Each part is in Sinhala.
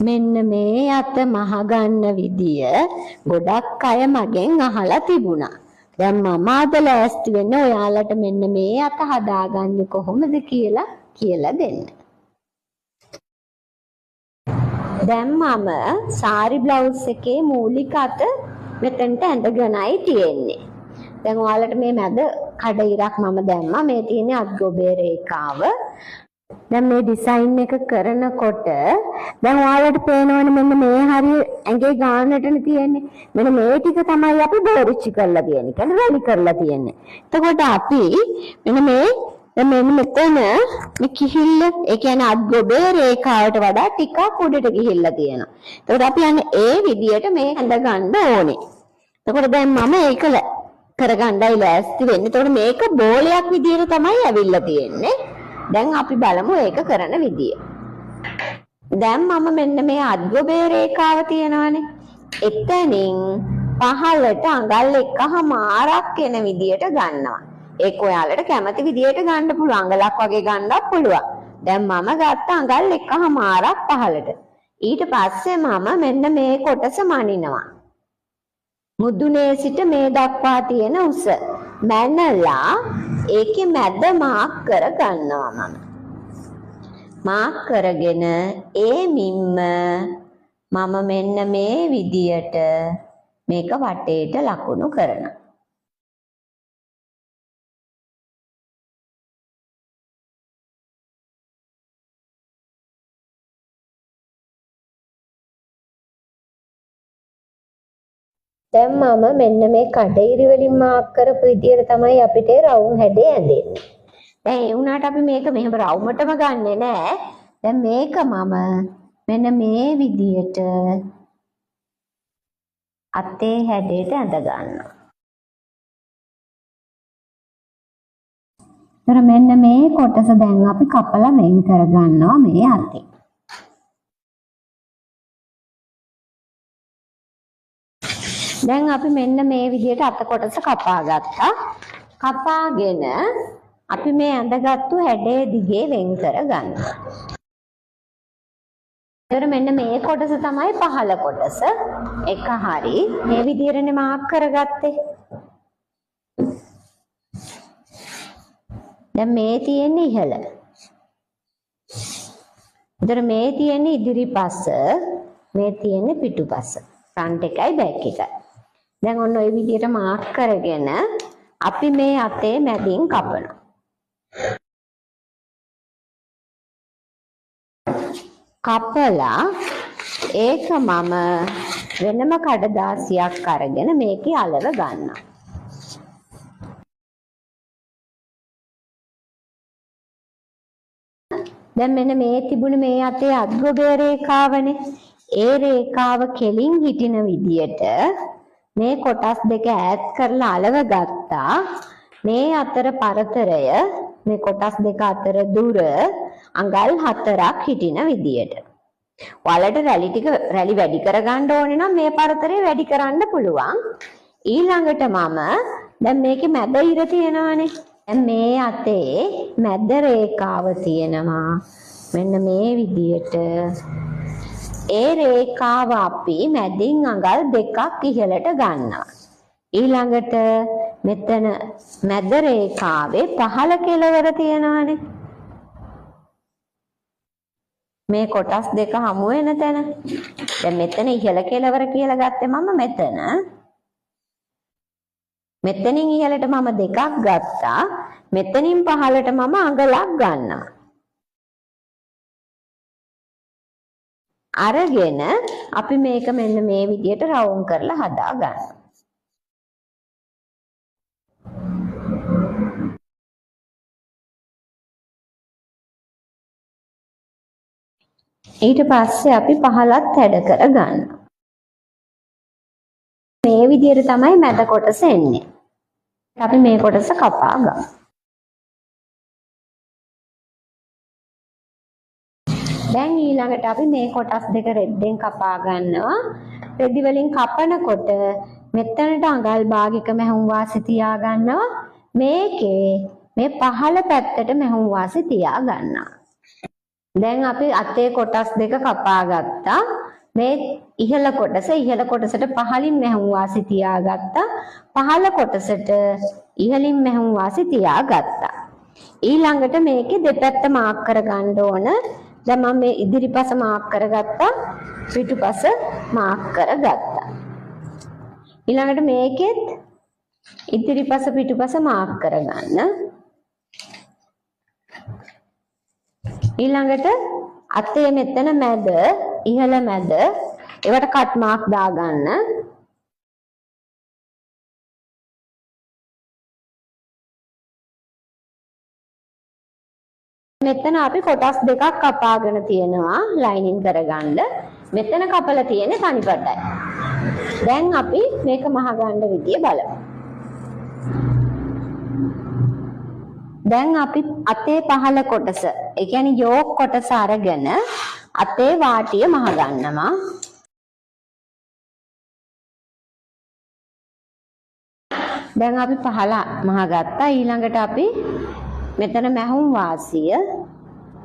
මෙන්න මේ අත මහගන්න විදිය ගොඩක් අය මගෙන් අහලා තිබුණා. දැන් මම අද ලෑස්ති වෙන්නේ ඔයාලට මෙන්න මේ අත හදාගන්නේ කොහොමද කියලා දෙන්න. දැන් මම සාරි බ්ලවුස් එකේ මූලික අත මෙතනට ඇඳගෙනයි තියෙන්නේ. දැන් ඔයාලට මේ මැද කඩ ඉරක් මම දැම්මා. මේ තියෙන්නේ අත් ගොබේ රේඛාව. දැන් මේ ඩිසයින් එක කරනකොට දැන් ඔයාලට පේනවනේ මෙන්න මේ හරිය ඇඟේ ගානටනේ තියෙන්නේ. මෙන්න මේ ටික තමයි අපි බෝරිච්චි කරලා තියෙන්නේ. කියන්නේ රැලි කරලා තියෙන්නේ. එතකොට අපි මෙන්න මෙන්න මෙතන මේ කිහිල්ල ඒ කියන්නේ අත් ගොබේ රේඛාවට වඩා ටිකක් උඩට ගිහිල්ලා තියෙනවා. එතකොට අපි යන්නේ ඒ විදියට මේ ඇඳ ගන්න ඕනේ. එතකොට දැන් මම ඒක කරගන්නයි ලෑස්ති වෙන්නේ. එතකොට මේක බෝලයක් විදියට තමයි ඇවිල්ලා තියෙන්නේ. දැන් අපි බලමු ඒක කරන විදිය. දැන් මම මෙන්න මේ අත් ගොබේ රේඛාව තියෙනවානේ. එතනින් පහළට අඟල් 1.5ක් එන විදියට ගන්නවා. ඒක ඔයාලට කැමති විදියට ගන්න පුළුවන්. අඟලක් වගේ ගන්නත් පුළුවන්. දැන් මම ගත්ත අඟල් 1.5ක් පහළට. ඊට පස්සේ මම මෙන්න මේ කොටස මනිනවා. මුදුනේ සිට මේ දක්වා තියෙන උස මැනලා ඒකේ මැද මාක් කර ගන්නවා මම. මාක් කරගෙන ඒ මිම්ම මම මෙන්න මේ විදියට මේක වටේට ලකුණු කරනවා. දැන් මම මෙන්න මේ කඩිරි වලින් මාක් කරපු විදියට තමයි අපිට රවුම් හැඩේ ඇඳෙන්නේ. දැන් ඒ වුණාට අපි මේක මෙහෙම රවුමටම ගන්නෙ නෑ. දැන් මේක මම මෙන්න මේ විදියට අතේ හැඩයට ඇඳ ගන්නවා. ඒතර මෙන්න මේ කොටස දැන් අපි කපලා වෙන් කර ගන්නවා මේ අතේ. දැන් අපි මෙන්න මේ විදියට අත කොටස කපා ගත්තා. කපාගෙන අපි මේ ඇඳගත්තු හැඩේ දිගේ වෙන් කර ගන්නවා. ඒතර මෙන්න මේ කොටස තමයි පහළ කොටස. එක හරි මේ විදියටනේ මාක් කරගත්තේ. දැන් මේ තියෙන්නේ ඉහළ. ඒතර මේ තියෙන්නේ ඉදිරිපස, මේ තියෙන්නේ පිටුපස. ෆ්‍රන්ට් එකයි බෑක් එකයි. දැන් ඔන්න ඔය විදියට මාක් කරගෙන අපි මේ අතේ මැදින් කපනවා. කපලා ඒක මම වෙනම කඩදාසියක් අරගෙන මේකේ අලව ගන්නවා. දැන් මෙන්න මේ තිබුණේ මේ අතේ අත් ගොබේ රේඛාවනේ. ඒ රේඛාව කෙලින් හිටින විදියට මේ කොටස් දෙක ඈත් කරලා අලව ගත්තා. මේ අතර පරතරය මේ කොටස් දෙක අතර දුර අඟල් 4ක් හිටින විදියට. ඔයාලට රැලි වැඩි කරගන්න ඕනේ නම් මේ පරතරය වැඩි කරන්න පුළුවන්. ඊළඟට මම දැන් මේකේ මැද ඉර තියෙනවානේ. දැන් මේ අතේ මැද රේඛාව තියෙනවා. මෙන්න මේ විදියට ඒ රේඛාව අපි මැදින් අඟල් 2ක් ඉහළට ගන්නවා. ඊළඟට මෙතන මැද රේඛාවේ පහළ කෙළවර තියෙනවානේ. මේ කොටස් දෙක හමු වෙන තැන. දැන් මෙතන ඉහළ කෙළවර කියලා ගත්තේ මම මෙතන. මෙතනින් ඉහළට මම 2ක් ගත්තා. මෙතනින් පහළට මම අඟලක් ගන්නවා. අරගෙන අපි මේක මෙන්න මේ විදියට රවුම් කරලා හදා ගන්නවා. ඊට පස්සේ අපි පහලත් හැඩ කර ගන්නවා. මේ විදියට තමයි මැද කොටස එන්නේ. අපි මේ කොටස කපා ගමු. දැන් ඊළඟට අපි මේ කොටස් දෙක රෙද්දෙන් කපා ගන්නවා. රෙදි වලින් කපනකොට මෙතනට අඟල් භාගයක මැහුම් වාසි තියා ගන්නවා. මේකේ මේ පහළ පැත්තට මැහුම් වාසි තියා ගන්නවා. දැන් අපි අතේ කොටස් දෙක කපා ගත්තා. මේ ඉහළ කොටසට පහළින් මැහුම් වාසි තියාගත්තා. පහළ කොටසට ඉහළින් මැහුම් වාසි තියාගත්තා. ඊළඟට මේකේ දෙපැත්ත මාක් කරගන්න ඕන. දැන් මම මේ ඉදිරිපස මාක් කරගත්තා. පිටුපස මාක් කරගත්තා. ඊළඟට මේකෙත් ඉදිරිපස පිටුපස මාක් කරගන්න. ඊළඟට අතේ මෙතන මැද ඉහළ මැද ඒවට කට් මාක් දාගන්න. මෙතන අපි කොටස් දෙකක් කපාගෙන තියෙනවා ලයිනින් කරගන්න. මෙතන කපලා තියෙන්නේ තනිපටයි. දැන් අපි මේක මහගන්න විදිය බලමු. දැන් අපි අතේ පහළ කොටස, ඒ කියන්නේ යෝක් කොටස අරගෙන අතේ වාටිය මහගන්නවා. දැන් අපි පහළ මහගත්තා. ඊළඟට අපි මෙතන මැහුම් වාසිය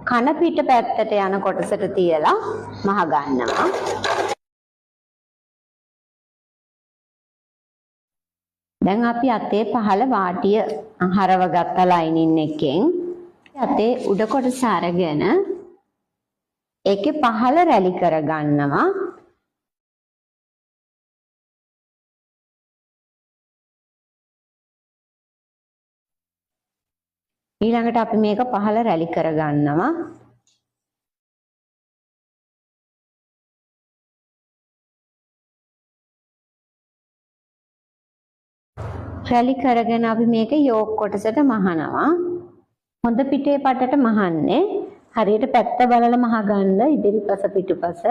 කන පිට පැත්තට යන කොටසට තියලා මහගන්නවා. දැන් අපි අතේ පහළ වාටිය හරව ගත්ත ලයිනින් එකෙන් අතේ උඩ කොටස අරගෙන ඒකේ පහළ රැලි කරගන්නවා. ඊළඟට අපි මේක පහළ රැලි කරගන්නවා. රැලි කරගෙන අපි මේක යෝක් කොටසට මහනවා. හොඳ පිටේ පටට මහන්නේ. හරියට පැත්ත බලලා මහගන්න ඉදිරිපස පිටුපස.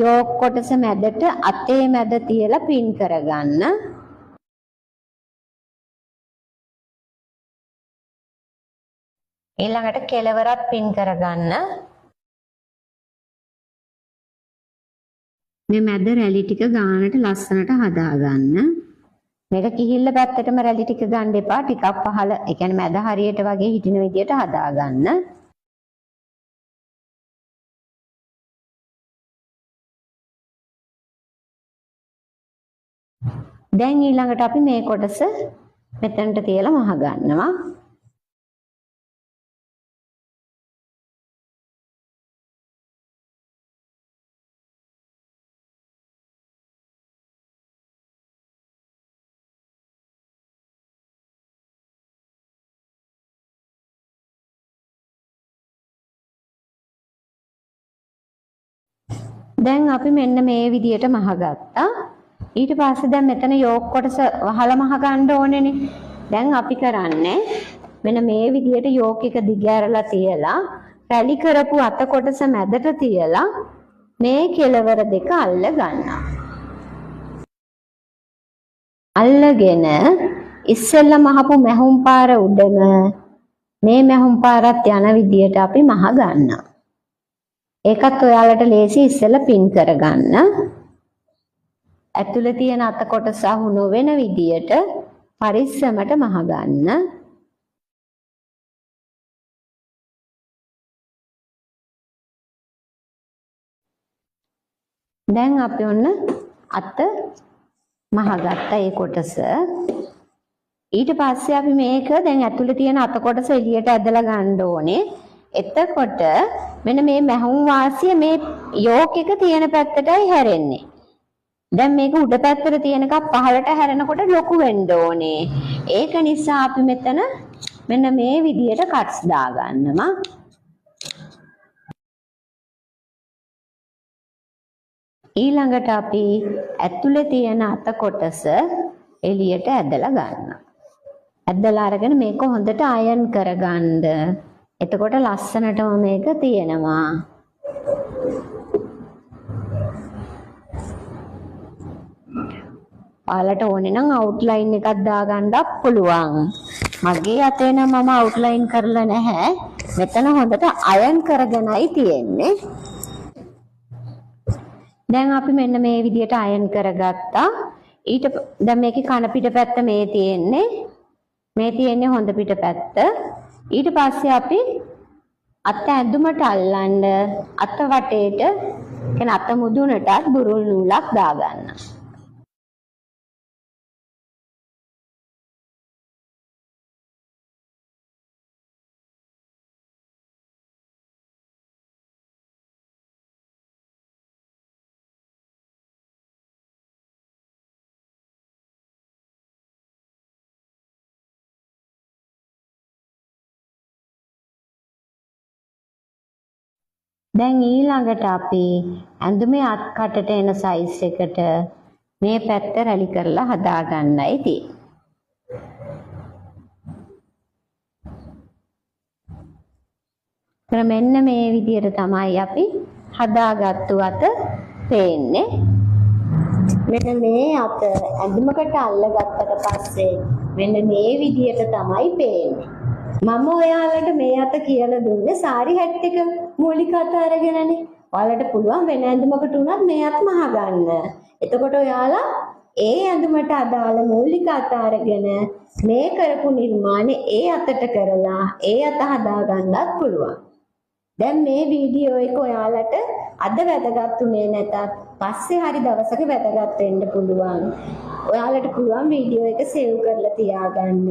යෝක් කොටස මැදට අතේ මැද තියලා පින් කරගන්න. ඊළඟට කෙළවරත් පින් කරගන්න. මේ මැද රැලි ටික ගානට ලස්සනට හදාගන්න. මේක කිහිල්ල පැත්තටම රැලි ටික ගන්න එපා. ටිකක් පහළ, ඒ කියන්නේ මැද හරියට වගේ හිටින විදියට හදාගන්න. දැන් ඊළඟට අපි මේ කොටස මෙතනට තියලා මහගන්නවා. දැන් අපි මෙන්න මේ විදියට මහගත්තා. ඊට පස්සේ දැන් මෙතන යෝක් කොටස වහලා මහ ගන්න ඕනේනේ. දැන් අපි කරන්නේ මෙන්න මේ විදියට යෝක් එක දිගෑරලා තියලා රැලි කරපු අත කොටස මැදට තියලා මේ කෙළවර දෙක අල්ල ගන්නවා. අල්ලගෙන ඉස්සෙල්ලා මහපු මැහුම් පාර උඩම මේ මැහුම් පාරත් යන විදියට අපි මහ ගන්නවා. ඒකත් ඔයාලට ලේසි ඉස්සෙල්ලා පින් කරගන්න. ඇතුලේ තියෙන අත කොටස අහු නොවන විදියට පරිස්සමට මහ ගන්න. දැන් අපි ඔන්න අත මහගත්තා ඒ කොටස. ඊට පස්සේ අපි මේක දැන් ඇතුලේ තියෙන අත කොටස එළියට ඇදලා ගන්න ඕනේ. එතකොට මෙන්න මේ මැහුම් වාසිය මේ යෝක් එක තියෙන පැත්තටයි හැරෙන්නේ. දැන් මේක උඩ පැත්තට තියෙන එකක් පහළට හැරෙනකොට ලොකු වෙන්න ඕනේ. ඒක නිසා අපි මෙතන මෙන්න මේ විදියට කට්ස් දාගන්නවා. ඊළඟට අපි ඇතුලේ තියෙන අත කොටස එළියට ඇදලා ගන්නවා. ඇදලා අරගෙන මේක හොඳට අයන් කරගන්න. එතකොට ලස්සනටම මේක තියෙනවා. ඔයාලට ඕනේ නම් අවුට්ලයින් එකක් දාගන්නත් පුළුවන්. මගේ අතේ නම් මම අවුට්ලයින් කරලා නැහැ. මෙතන හොඳට අයන් කරගෙනයි තියෙන්නේ. දැන් අපි මෙන්න මේ විදියට අයන් කරගත්තා. ඊට දැන් මේකේ කන පිට පැත්ත මේ තියෙන්නේ. මේ තියෙන්නේ හොඳ පිට පැත්ත. ඊට පස්සේ අපි අත ඇඳුමට අල්ලන්න අත වටේට කියන්නේ අත මුදුනටත් බුරුල් නූලක් දාගන්න. දැන් ඊළඟට අපි ඇඳුමේ අත් කටට එන සයිස් එකට මේ පැත්ත රැලි කරලා හදා ගන්නයි තියෙන්නේ. මෙන්න මේ විදිහට තමයි අපි හදාගත්තු අත පේන්නේ. මෙන්න මේ අත ඇඳුමකට අල්ලගත්තට පස්සේ මෙන්න මේ විදිහට තමයි පේන්නේ. මම ඔයාලට මේ අත කියලා දුන්නේ සාරි හැට් එක මූලික අත අරගෙනනේ. ඔයාලට පුළුවන් වෙන ඇඳුමකට උනත් මේ අත මහ ගන්න. එතකොට ඔයාලා ඒ ඇඳුමට අදාළ මූලික අත අරගෙන මේ කරපු නිර්මාණය ඒ අතට කරලා ඒ අත හදා ගන්නත් පුළුවන්. දැන් මේ වීඩියෝ එක ඔයාලට අද වැදගත්ුනේ නැතත් පස්සේ හරි දවසක වැදගත් වෙන්න පුළුවන්. ඔයාලට පුළුවන් වීඩියෝ එක සේව් කරලා තියාගන්න.